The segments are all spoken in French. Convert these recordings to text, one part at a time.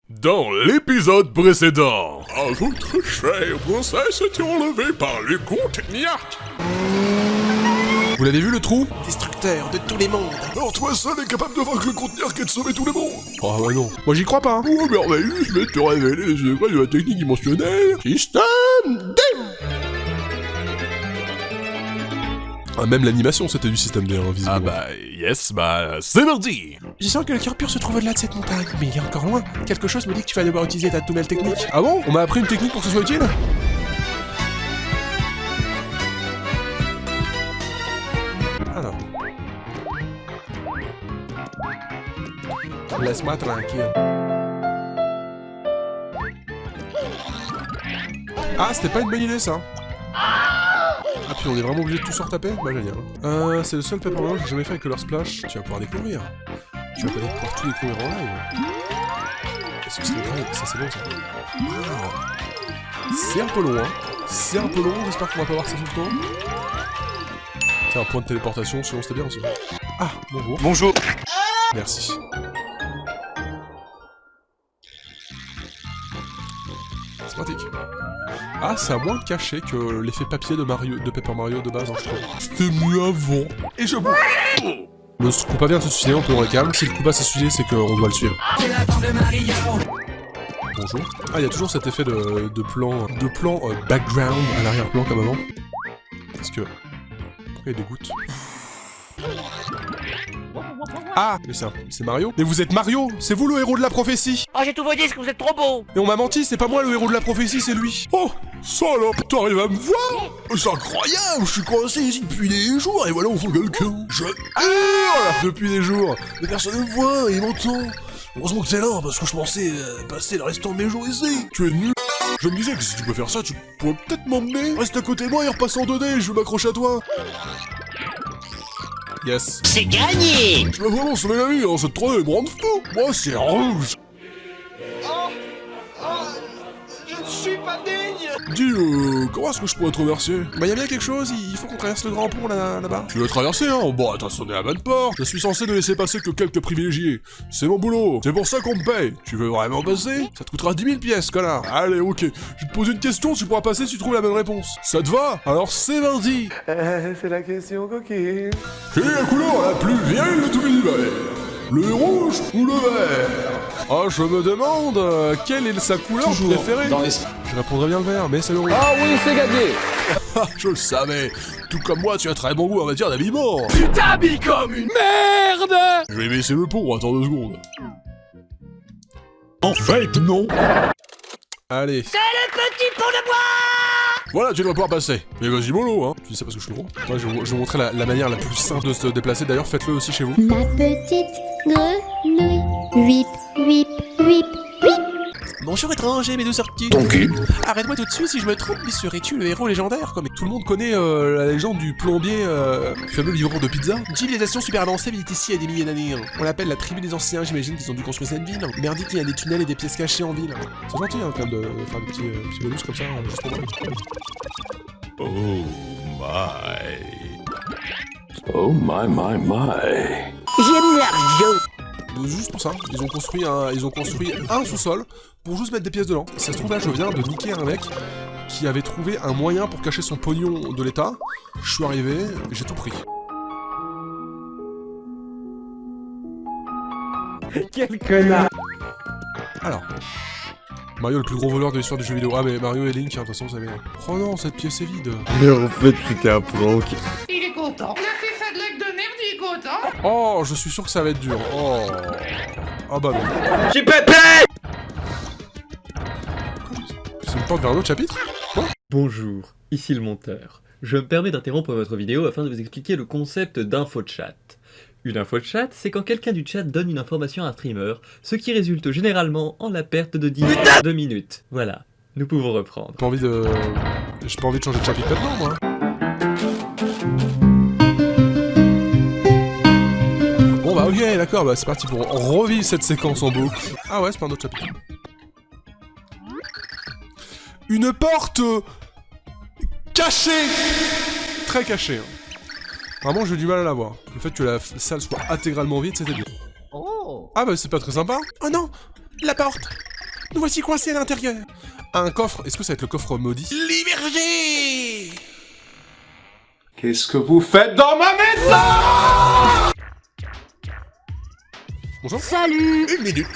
Dans l'épisode précédent, votre chère princesse était enlevée par les Contagnac. Vous l'avez vu le trou? Destructeur de tous les mondes. Alors toi seul est capable de vaincre le Contagnac et de sauver tous les mondes. Oh bah non. Moi j'y crois pas, hein. Oh merveilleux, je vais te révéler les secrets de la technique dimensionnelle. Système D. Ah, même l'animation c'était du système D, hein, visiblement. Ah bah yes, bah c'est mardi. Je sens que le cœur pur se trouve au-delà de cette montagne, mais il est encore loin. Quelque chose me dit que tu vas devoir utiliser ta nouvelle technique. Ah bon? On m'a appris une technique pour que ce soit utile? Alors. Laisse-moi tranquille. Ah, c'était pas une bonne idée ça. Ah puis on est vraiment obligé de tout se retaper? Bah génial. C'est le seul Paper Mario que j'ai jamais fait avec Color Splash. Tu vas pouvoir découvrir. Tu vas peut-être pouvoir tout découvrir en live. Est-ce que c'est vrai? Ça c'est bon ça. Wow. C'est un peu long, hein. C'est un peu long, j'espère qu'on va pas voir ça tout le temps. C'est un point de téléportation, sinon c'était bien aussi. Ah, bonjour. Bonjour. Merci. C'est pratique. Ah, c'est à moins de cacher que l'effet papier de Paper Mario de base, hein, je trouve. C'était mieux avant. Et je... Le Koopa vient de se suicider, on peut le calme. Si le Koopa s'est suicidé, c'est qu'on doit le suivre. Bonjour. Ah, il y a toujours cet effet de plan background à l'arrière-plan comme avant. Parce que... Pourquoi il y a des gouttes? Ah, mais c'est Mario. Mais vous êtes Mario. C'est vous le héros de la prophétie. Oh, j'ai tous vos disques, vous êtes trop beaux. Et on m'a menti, c'est pas moi le héros de la prophétie, c'est lui. Oh, salope, t'arrives à me voir? C'est incroyable, je suis coincé ici depuis des jours et voilà on voit quelqu'un. Je hurle depuis des jours, mais personne ne me voit et m'entend. Heureusement que t'es là, parce que je pensais passer le restant de mes jours ici. Tu es nul. Je me disais que si tu peux faire ça, tu pourrais peut-être m'emmener. Reste à côté de moi et repasse en 2D, je veux m'accrocher à toi. Yes. C'est gagné. Tu m'as vraiment sauvé la vie, hein, cette 3D me rend fou. Moi c'est rouge. Je suis pas digne. Dis, comment est-ce que je pourrais te remercier? Bah y'a bien quelque chose, il faut qu'on traverse le grand pont là-bas. Tu veux traverser, hein? Bon, attends, sonner à la bonne porte. Je suis censé ne laisser passer que quelques privilégiés. C'est mon boulot. C'est pour ça qu'on me paye. Tu veux vraiment passer? Ça te coûtera 10 000 pièces, connard. Allez, ok. Je vais te pose une question, tu pourras passer si tu trouves la bonne réponse. Ça te va? Alors c'est mardi. C'est la question coquine. Quelle est la couleur la plus vieille de tout l'univers? Le rouge ou le vert? Oh, je me demande quelle est sa couleur préférée. Je répondrais bien le vert, mais c'est le rouge. Ah oui, c'est gagné. Je le savais. Tout comme moi, tu as très bon goût en matière d'habillement. Tu t'habilles comme une merde. Je vais baisser le pont, attends 2 secondes. En fait, non. Allez. C'est le petit pont de bois. Voilà, tu dois pouvoir passer. Mais vas-y, mollo, hein. Je dis ça parce que je suis gros. Ouais, je vais vous montrer la manière la plus simple de se déplacer. D'ailleurs, faites-le aussi chez vous. La petite grenouille, whip, whip, whip, whip. Bonjour étranger, mes deux sorties. Ton cul. Arrête-moi tout de suite si je me trompe, mais serais-tu le héros légendaire comme Tout le monde connaît la légende du plombier, fameux livreur de pizza. une civilisation super avancée vit ici il y a des milliers d'années. On l'appelle la tribu des anciens, j'imagine qu'ils ont dû construire cette ville. Merdique, il y a des tunnels et des pièces cachées en ville. C'est gentil, hein, quand même, de faire des petits bonus comme ça, juste pour moi. Oh my. Oh my my. J'aime l'argent. Juste pour ça, ils ont construit un sous-sol pour juste mettre des pièces dedans. Ça se trouve là, je viens de niquer un mec qui avait trouvé un moyen pour cacher son pognon de l'État. Je suis arrivé, j'ai tout pris. Quel connard. Alors, Mario le plus gros voleur de l'histoire du jeu vidéo. Ah mais Mario et Link, hein, de toute façon vous savez. Oh non, cette pièce est vide. Mais en fait, c'était un prank. Il est content. Il a fait ça de l'acte de merde, il est content. Oh, je suis sûr que ça va être dur. Oh. Ah bah non. J'ai pépé. C'est une porte vers un autre chapitre? Quoi? Bonjour, ici le monteur. Je me permets d'interrompre votre vidéo afin de vous expliquer le concept d'infochat. Une infochat, c'est quand quelqu'un du chat donne une information à un streamer, ce qui résulte généralement en la perte de 2 minutes. Voilà, nous pouvons reprendre. J'ai pas envie de changer de chapitre maintenant, moi. Bon bah ok, d'accord, bah c'est parti pour revivre cette séquence en boucle. Ah ouais, c'est pas un autre chapitre. Une porte cachée. Très cachée. Hein. Vraiment, j'ai du mal à la voir. Le fait que la salle soit intégralement vide, c'était bien. Oh. Ah bah c'est pas très sympa. Oh non, la porte. Nous voici coincés à l'intérieur. Un coffre. Est-ce que ça va être le coffre maudit? Liberté. Qu'est-ce que vous faites dans ma maison? Bonjour. Salut. Une minute.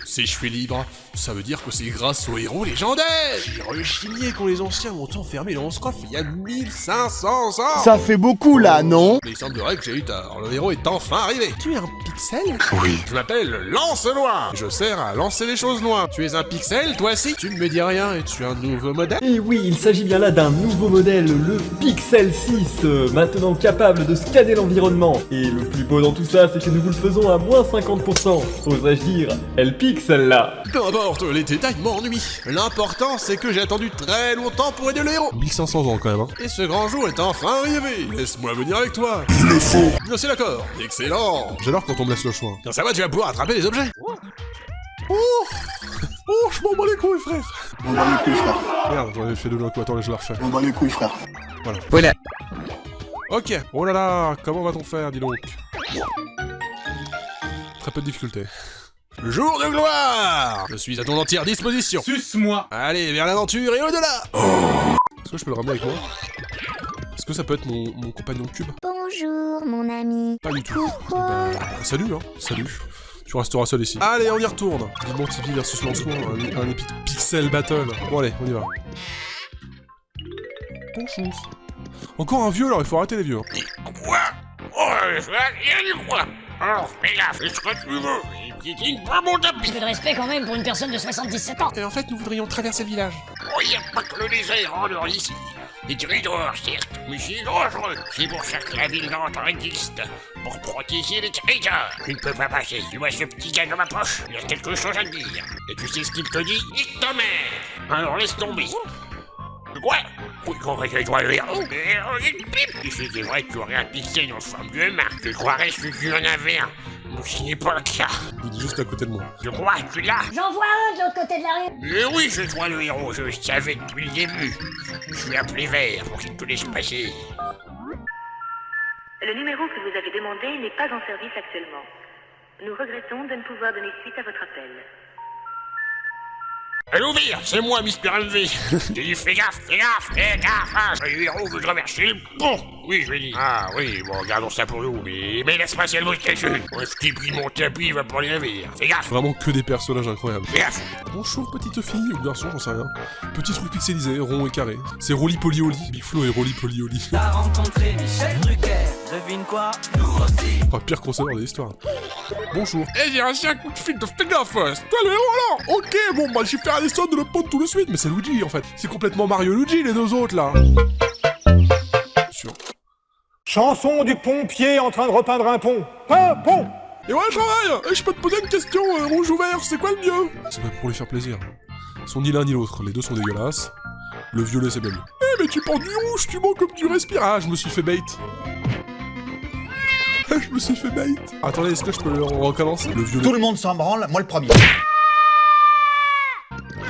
Si je suis libre, ça veut dire que c'est grâce aux héros légendaires. J'ai rechigné quand les anciens m'ont enfermé dans ce coffre il y a 1500 ans. Ça fait beaucoup là, non? Mais il semblerait que j'ai eu tort. Le héros est enfin arrivé. Tu es un pixel? Oui. Je m'appelle Lance-Loin. Je sers à lancer les choses loin. Tu es un pixel, toi aussi? Tu ne me dis rien et tu es un nouveau modèle? Et oui, il s'agit bien là d'un nouveau modèle, le Pixel 6, maintenant capable de scanner l'environnement. Et le plus beau dans tout ça, c'est que nous vous le faisons à moins 50%. Oserais-je dire, elle pique celle-là. Peu importe, les détails m'ennuient. L'important, c'est que j'ai attendu très longtemps pour aider le héros. 1500 ans quand même, hein. Et ce grand jour est enfin arrivé. Laisse-moi venir avec toi. Il le faut. Bien, c'est d'accord. Excellent. J'adore quand on me laisse le choix. Quand ça va, tu vas pouvoir attraper les objets. Oh, je m'en bats les couilles, frère. On bat les couilles, frère. Merde, j'en avais fait deux d'un coup. Attends, je la refais. On bat les couilles, frère. Voilà. Ok. Oh là là, comment va-t-on faire, dis donc? Très peu de difficulté. Le jour de gloire. Je suis à ton entière disposition. Suce-moi. Allez, vers l'aventure et au-delà. Est-ce que je peux le ramener avec moi? Est-ce que ça peut être mon compagnon de cube? Bonjour, mon ami. Pas du tout. Pourquoi? Salut, hein. Salut. Tu resteras seul ici. Allez, on y retourne. Vivement Tipeee versus Lancelot, un épique pixel battle. Bon allez, on y va. Bonjour. Encore un vieux alors, il faut arrêter les vieux. Hein. Quoi? Oh, je vais rien y croire. Alors, fais gaffe, fais ce que tu veux. Et piétine pas mon tapis. Un peu de respect quand même pour une personne de 77 ans. Et en fait, nous voudrions traverser le village. Oh, y a pas que le désert en dehors d'ici. Des territoires, certes, mais c'est dangereux. C'est pour ça que la ville d'Antre existe. Pour protéger les territoires. Tu ne peux pas passer. Tu vois ce petit gars dans ma poche? Il y a quelque chose à te dire. Et tu sais ce qu'il te dit? Nique ta mère. Alors laisse tomber. Quoi? Oui, congratule-toi le héros. Et si c'était vrai que tu aurais un pixel en forme de marque, je croirais que tu en avais un. Mais ce n'est pas le cas. Il est juste à côté de moi. Je crois que tu l'as. J'en vois un de l'autre côté de la rue. Mais oui, c'est toi le héros, je le savais depuis le début. Je suis appelé vert pour qu'il te laisse passer. Le numéro que vous avez demandé n'est pas en service actuellement. Nous regrettons de ne pouvoir donner suite à votre appel. Allô, vire, c'est moi, Mr. MV. J'ai dit fais gaffe, hein, le héros veut traverser le pont. Oui, je l'ai dit. Ah oui, bon, gardons ça pour nous, mais laisse passer le mot dessus. Moi, je t'ai pris mon tapis, il va pour les navires. Fais gaffe. Vraiment que des personnages incroyables. Fais gaffe. Bonjour petite fille ou garçon, j'en sais rien. Petit truc pixelisé, rond et carré. C'est Rolly Poly Oli. Big Flo et Rolly Poly Oli. T'as rencontré Michel Drucker, devine quoi? Nous aussi. Oh, pire conceveur de l'histoire. Bonjour. Eh, j'ai reçu un coup de fil de fais gaffe. C'est toi le héros alors? Ok, bon, bah, j'ai fait un dessin de le pont tout de suite. Mais c'est Luigi en fait. C'est complètement Mario Luigi les deux autres là. Sûr. Chanson du pompier en train de repeindre un pont. Un pont. Et ouais, je travaille. Et je peux te poser une question, rouge ou vert, c'est quoi le mieux? C'est pas pour lui faire plaisir. Ils sont ni l'un ni l'autre, les deux sont dégueulasses. Le violet c'est bien mieux. Eh, mais tu portes du rouge, tu mens comme tu respires. Ah, je me suis fait bait. Je me suis fait bait. Attendez, est-ce que je peux le recommencer? Le violet. Tout le monde s'en branle, moi le premier.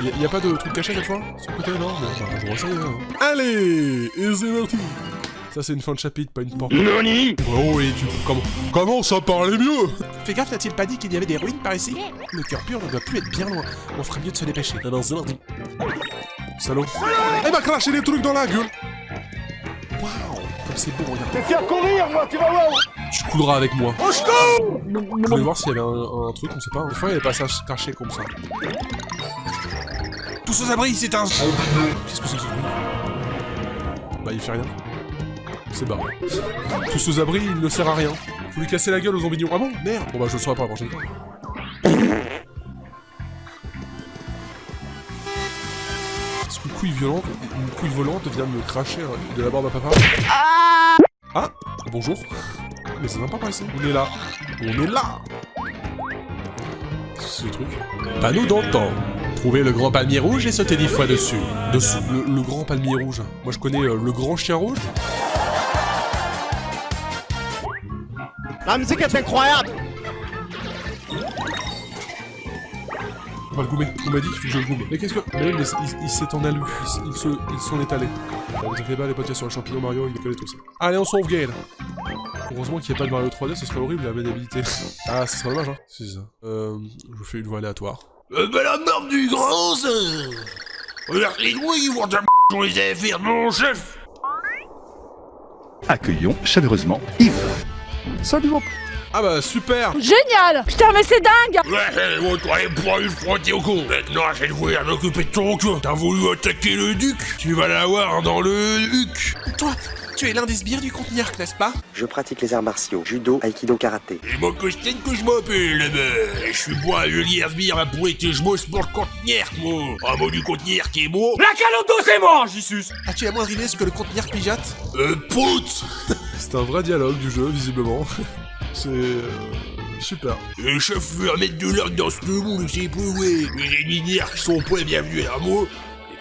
Y a pas de truc caché cette fois? Sur le côté, non? Bon, bah, je vais essayer, hein. Allez, et c'est parti. Ça c'est une fin de chapitre, pas une porte. Noni. Oh, et tu... Comment ça parlait mieux? Fais gaffe, n'a-t-il pas dit qu'il y avait des ruines par ici? Le cœur pur ne doit plus être bien loin. On ferait mieux de se dépêcher. Alors, c'est parti. Salaud. Elle m'a craché des trucs dans la gueule. Waouh, comme c'est beau, regarde. Te faire courir, moi, tu vas voir. Tu couleras avec moi. Au secours. Je voulais voir s'il y avait un truc, on sait pas. Des fois, il y a des passages cachés comme ça. Tous aux abris, c'est un... Qu'est-ce que c'est que ce bruit? Bah, il fait rien. C'est barré. Tous aux abris, il ne sert à rien. Faut lui casser la gueule aux zombignons. Ah bon? Merde. Bon bah, je le saurai pas la prochaine fois. Est-ce qu'une couille volante vient de me cracher de la barbe à papa? Ah! Bonjour. Mais c'est sympa par ici. On est là. On est là! C'est ce truc. Panneau d'antan. Trouvez le grand palmier rouge et sautez 10 fois dessus. Dessous. Le grand palmier rouge. Moi je connais le grand chien rouge. La musique est incroyable. On va le gommer. On m'a dit qu'il faut que je le gomme. Mais qu'est-ce que... Mais il s'est en alu. Il s'en est allé. Vous inquiétez pas, les potes sur le champignon Mario, il connaît tout ça. Allez, on sauvegarde. Heureusement qu'il n'y a pas de Mario 3D, ce serait horrible la maniabilité. Ah, ce serait dommage, hein. C'est ça. Je fais une voie aléatoire. Mais la merde du grand Regarde les doigts, ils vont de la dans les affaires de mon chef. Accueillons chaleureusement Yves. Salut mon... Ah bah super. Génial. Putain, mais c'est dingue. Ouais, bon, toi, il pourra lui frotter au con. Maintenant, j'ai voulu en occuper de ton cul. T'as voulu attaquer le duc. Tu vas l'avoir dans le huc. Toi, tu es l'un des sbires du contenirk, n'est-ce pas? Je pratique les arts martiaux, judo, aikido, karaté. Et moi, Costine, que je m'appelle, là-bas. Je suis moi, le sbire, ma poulette, et je bosse pour le contenirk, moi. Un mot du contenirk qui est beau. La caloto, c'est moi, Jesus. As-tu la moindre idée ce que le contenirk pigeote? Pout. C'est un vrai dialogue du jeu, visiblement. C'est... super. Le chef veut remettre de l'ordre dans ce monde, je sais plus où est. Les ennemis qui sont point bienvenus à moi.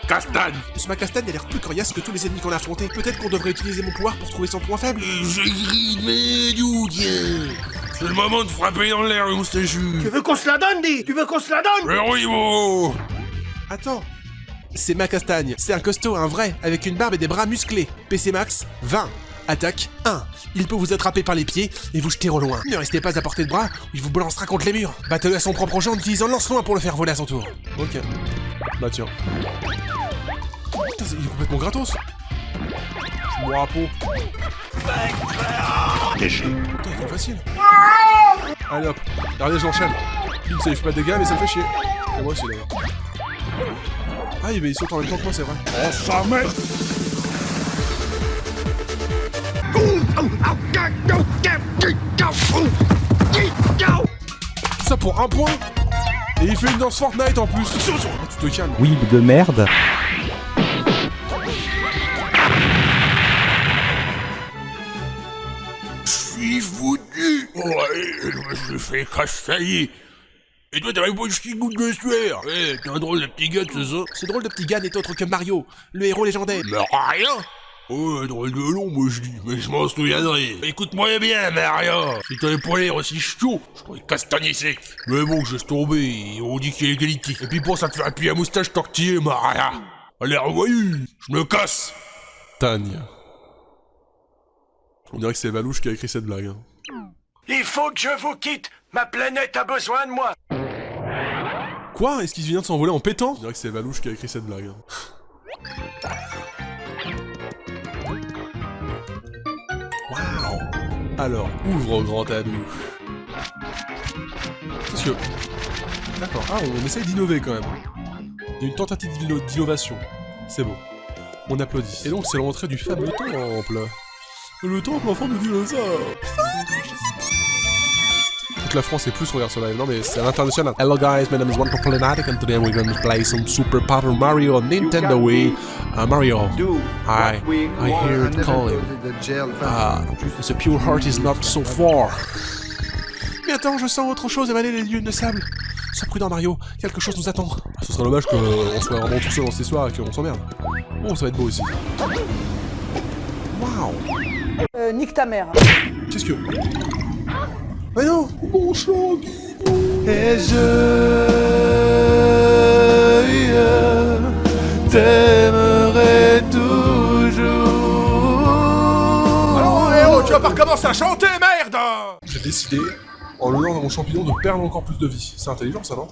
Castagne. Ce Macastagne a l'air plus coriace que tous les ennemis qu'on a affrontés. Peut-être qu'on devrait utiliser mon pouvoir pour trouver son point faible. J'ai gris, mais d'où, tiens. C'est le moment de frapper dans l'air, le moustachu. Tu veux qu'on se la donne, dis? Tu veux qu'on se la donne? Mais oui, bon. Attends. C'est Macastagne. C'est un costaud, un vrai, avec une barbe et des bras musclés. PC max, 20. Attaque 1. Il peut vous attraper par les pieds et vous jeter au loin. Ne restez pas à portée de bras ou il vous balancera contre les murs. Battez-le à son propre jeu en utilisant le lance-loin pour le faire voler à son tour. Ok. Bah tiens. Putain, il est complètement gratos. Chapeau. Déchet. Putain, c'est facile. Allez hop. Regardez, j'enchaîne. Il fait pas de dégâts, mais ça me fait chier. Et moi aussi d'ailleurs. Ah, mais il saute en même temps que moi, c'est vrai. Oh, ça met. Tout ça pour un point. Et il fait une danse Fortnite en plus. Ah, tu te calmes. Oui, de merde. Je suis foutu. Ouais, je me suis fait castagner. Et toi, t'avais pas une petite goutte de sueur. Ouais, t'es un drôle de petit gars, c'est ça? Ce drôle de petit gars n'est autre que Mario, le héros légendaire. Mais rien. Oh, drôle de long, moi je dis, mais je m'en souviendrai. Écoute-moi bien, Mario. Si t'avais pas l'air aussi chaud, je t'aurais castagné sec. Mais bon, je laisse tomber, on dit qu'il y a l'égalité. Et puis bon, ça te fait appuyer à moustache tortillé, Maria. A l'air voyou, je me casse. Tagne. On dirait que c'est Valouche qui a écrit cette blague. Hein. Il faut que je vous quitte. Ma planète a besoin de moi. Quoi? Est-ce qu'il vient de s'envoler en pétant? On dirait que c'est Valouche qui a écrit cette blague. Hein. Waouh! Alors, ouvre grand ta bouche. Qu'est-ce que... D'accord. Ah, on essaye d'innover quand même. Il y a une tentative d'innovation. C'est beau. On applaudit. Et donc, c'est l'entrée du fameux temple. Le temple en forme de dinosaure. Toute la France est plus regarde ce live. Non mais c'est à l'international. Hello guys, my name is OnePopularnatic and today we're going to play some Super Paper Mario on Nintendo Wii. Mario, I hear it calling. The pure heart is not so far. Mais attends, je sens autre chose évaler les dunes de sable. Sois prudent Mario, quelque chose nous attend. Ce serait dommage qu'on soit vraiment tout seul dans cette histoire et qu'on s'emmerde. Bon, ça va être beau aussi. Waouh. Nique ta mère. Qu'est-ce que... Mais non. Mon chant. Et je t'aimerai toujours. Alors, oh, tu vas pas recommencer à chanter, merde! J'ai décidé, en l'honneur de mon champignon, de perdre encore plus de vie. C'est intelligent ça, non?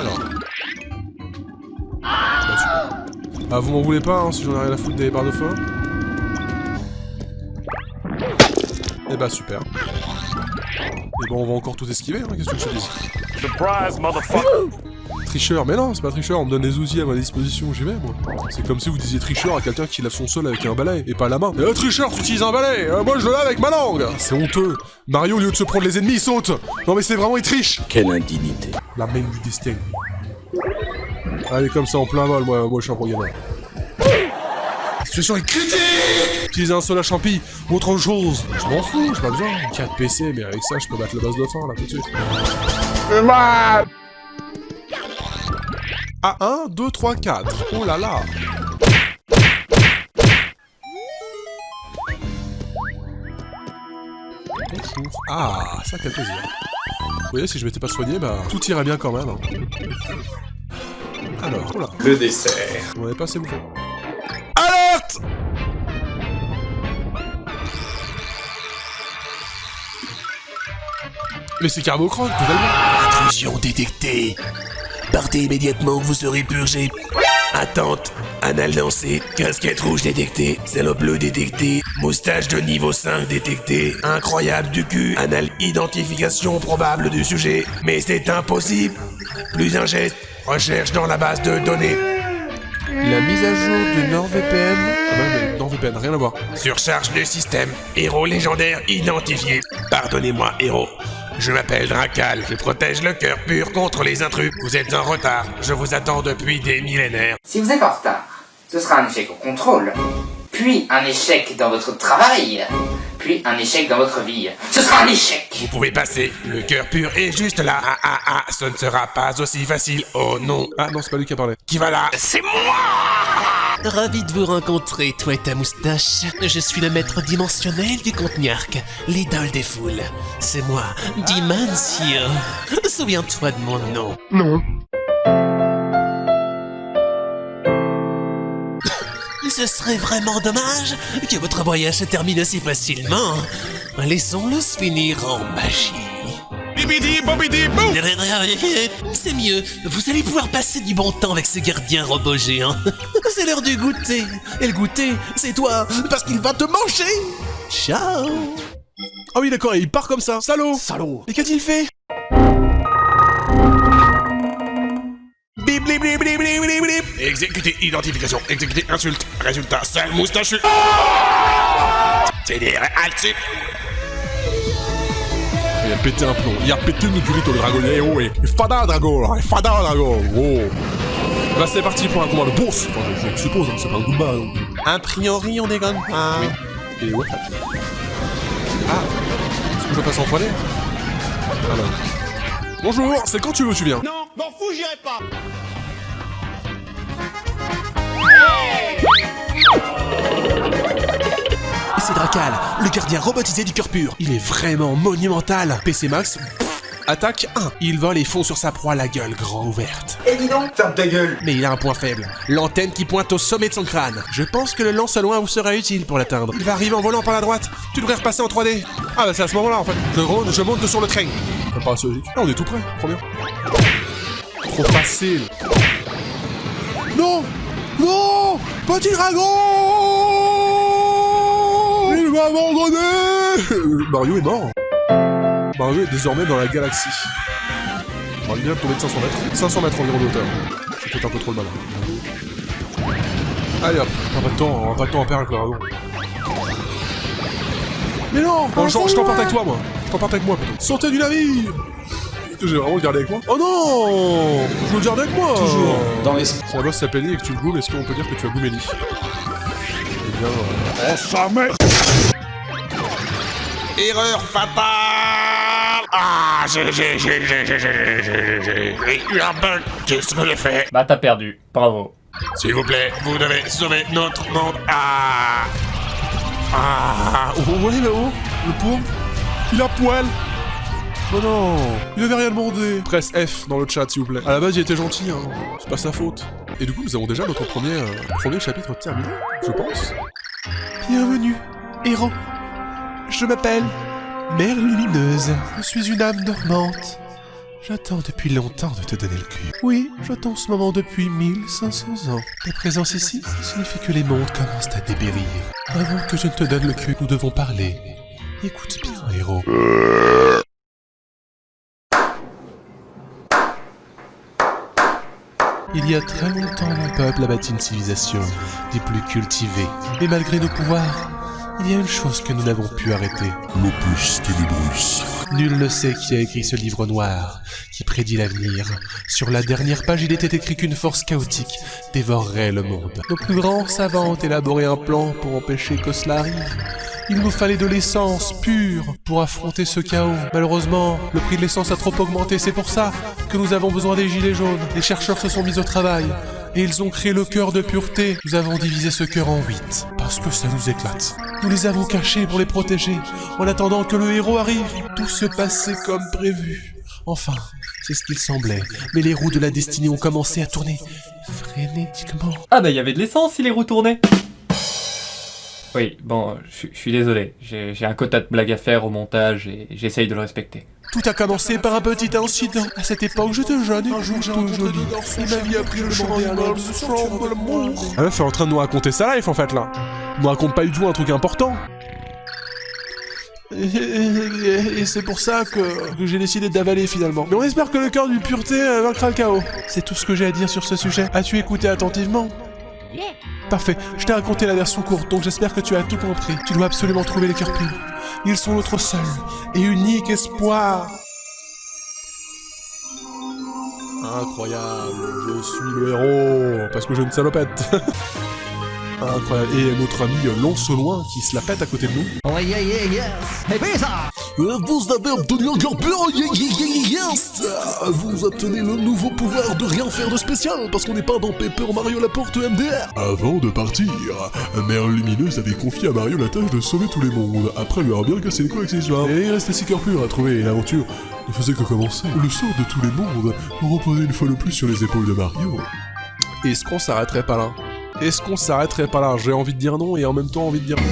Alors... Bah, super. Ah, vous m'en voulez pas, hein, si j'en ai rien à foutre des barres de feu? Eh bah, super. Et bon, on va encore tout esquiver, hein, qu'est-ce que je te dis? Surprise, motherfucker! Tricheur, mais non, c'est pas tricheur, on me donne les outils à ma disposition, j'y vais, moi. C'est comme si vous disiez tricheur à quelqu'un qui lave son sol avec un balai, et pas la main. Et tricheur, tu utilises un balai, moi je le lave avec ma langue! C'est honteux. Mario, au lieu de se prendre les ennemis, il saute! Non mais c'est vraiment, il triche! Quelle indignité. La main du destin. Allez, comme ça, en plein vol, moi je suis un pro gamer. La situation est critique! Utiliser un seul à champi, ou autre chose. Je m'en fous, j'ai pas besoin. 4 PC, mais avec ça, je peux battre le boss de fin, là, tout de suite. C'est mal! Ah, 1, 2, 3, 4. Oh là là! Bonjour. Ah, ça, quel plaisir. Vous voyez, si je m'étais pas soigné, bah, tout irait bien quand même. Hein. Alors, voilà. Le dessert. On avait pas assez bouffé. Alerte! Mais c'est Carbocroc, totalement. Intrusion détectée. Partez immédiatement, vous serez purgé. Attente, anal lancé, casquette rouge détectée, salope bleue détectée, moustache de niveau 5 détectée, incroyable du cul, anal identification probable du sujet, mais c'est impossible. Plus un geste, recherche dans la base de données. La mise à jour de NordVPN. Ah bah, mais NordVPN, rien à voir. Surcharge du système, héros légendaire identifié. Pardonnez-moi, héros. Je m'appelle Drakal, je protège le cœur pur contre les intrus. Vous êtes en retard, je vous attends depuis des millénaires. Si vous êtes en retard, ce sera un échec au contrôle, puis un échec dans votre travail, puis un échec dans votre vie. Ce sera un échec. Vous pouvez passer, le cœur pur est juste là. Ce ne sera pas aussi facile, oh non. Ah non, c'est pas lui qui a parlé. Qui va là? C'est moi! Ravi de vous rencontrer, toi et ta moustache. Je suis le maître dimensionnel du Contenarc, l'idole des foules. C'est moi, Dimension. Souviens-toi de mon nom. Non. Ce serait vraiment dommage que votre voyage se termine si facilement. Laissons-le se finir en magie. Bibidi bobidi bou. C'est mieux, vous allez pouvoir passer du bon temps avec ce gardien robot géant. C'est l'heure du goûter. Et le goûter, c'est toi, parce qu'il va te manger. Ciao. Ah oui d'accord, il part comme ça. Salaud. Salaud. Et qu'a-t-il fait? Bip bip bip bip bip bip bip. Exécuter identification, exécuter insulte. Résultat, sale moustachu. C'est des alti. Il a pété un plomb, il a pété une durite le dragon, oh et fada dragon, oh. Bah c'est parti pour un combat de boss, enfin je suppose, hein, c'est pas un combat donc. A priori on déconne pas. Oui. Et what? Ah, est-ce que je passe en 3D? Alors. Bonjour, c'est quand tu veux tu viens. Non, m'en fous, j'irai pas. C'est Drakal, le gardien robotisé du cœur pur. Il est vraiment monumental. PC Max, attaque 1. Il vole et fond sur sa proie la gueule grand ouverte. Et dis donc, ferme ta gueule. Mais il a un point faible, l'antenne qui pointe au sommet de son crâne. Je pense que le lance au loin vous sera utile pour l'atteindre. Il va arriver en volant par la droite. Tu devrais repasser en 3D. Ah bah c'est à ce moment-là en fait. Je monte sur le train. Ça paraît assez logique. Ah on est tout près, trop bien. Trop facile. Non! Non! Petit dragon! Il m'a abandonné! Mario est mort. Mario est désormais dans la galaxie. On va bien tomber de 500 mètres. 500 mètres environ de hauteur. C'est peut-être un peu trop le malin. Allez hop, on va pas de temps à perdre avec le dragon. Mais non! Je t'emporte avec toi, moi. Je t'emporte avec moi, plutôt. Sortez du navire! J'ai vraiment le garder avec moi. Oh non! Je veux le garder avec moi! Toujours dans l'esprit. Si la boss s'appelle Lee et que tu le goumes, est-ce qu'on peut dire que tu as goumé Lee? Eh bien... Oh, ça merde! Erreur fatale! Ah, j'ai eu un bug. Qu'est-ce que j'ai fait? Bah t'as perdu, bravo. S'il vous plaît, vous devez sauver notre monde. Ah! Oh, ouais là-haut, le pauvre, il a poil. Oh non, il avait rien demandé. Presse F dans le chat s'il vous plaît. À la base il était gentil, hein. C'est pas sa faute. Et du coup nous avons déjà notre premier chapitre terminé, je pense. Bienvenue, héros. Je m'appelle Mère Lumineuse. Je suis une âme dormante. J'attends depuis longtemps de te donner le cul. Oui, j'attends ce moment depuis 1500 ans. Ta présence ici signifie que les mondes commencent à dépérir. Avant que je ne te donne le cul, nous devons parler. Écoute bien, héros. Il y a très longtemps, mon peuple a bâti une civilisation des plus cultivées. Et malgré nos pouvoirs, il y a une chose que nous n'avons pu arrêter. L'opus ténébrus. Nul ne sait qui a écrit ce livre noir, qui prédit l'avenir. Sur la dernière page, il était écrit qu'une force chaotique dévorerait le monde. Nos plus grands savants ont élaboré un plan pour empêcher que cela arrive. Il nous fallait de l'essence pure pour affronter ce chaos. Malheureusement, le prix de l'essence a trop augmenté, c'est pour ça que nous avons besoin des gilets jaunes. Les chercheurs se sont mis au travail, et ils ont créé le cœur de pureté. Nous avons divisé ce cœur en 8, parce que ça nous éclate. Nous les avons cachés pour les protéger, en attendant que le héros arrive. Tout se passait comme prévu. Enfin, c'est ce qu'il semblait, mais les roues de la destinée ont commencé à tourner frénétiquement. Ah bah il y avait de l'essence si les roues tournaient. Oui, bon, je suis désolé. J'ai un quota de blagues à faire au montage et j'essaye de le respecter. Tout a commencé par un petit incident. À cette époque, j'étais jeune et un jour j'étais jolie. Et ma vie a pris le chemin de l'amour. La meuf est en train de nous raconter sa life en fait là. Elle nous raconte pas du tout un truc important. Et c'est pour ça que j'ai décidé d'avaler finalement. Mais on espère que le cœur d'une pureté vaincra le chaos. C'est tout ce que j'ai à dire sur ce sujet. As-tu écouté attentivement? Parfait, je t'ai raconté la version courte, donc j'espère que tu as tout compris. Tu dois absolument trouver les cœurs purs. Ils sont notre seul et unique espoir. Incroyable, je suis le héros, parce que j'ai une salopette. Incroyable, et notre ami Lancelot qui se la pète à côté de nous. Oh yeah, yeah, yes. Hey, pizza! Vous avez obtenu un cœur pur, yes! Vous obtenez le nouveau pouvoir de rien faire de spécial, parce qu'on n'est pas dans Paper Mario la porte MDR. Avant de partir, Mère Lumineuse avait confié à Mario la tâche de sauver tous les mondes, après lui avoir bien cassé les couilles avec ses histoires. Et il restait 6 cœurs purs à trouver, et l'aventure ne faisait que commencer. Le sort de tous les mondes reposait une fois de plus sur les épaules de Mario. Est-ce qu'on s'arrêterait pas là? Est-ce qu'on s'arrêterait pas là? J'ai envie de dire non et en même temps envie de dire non.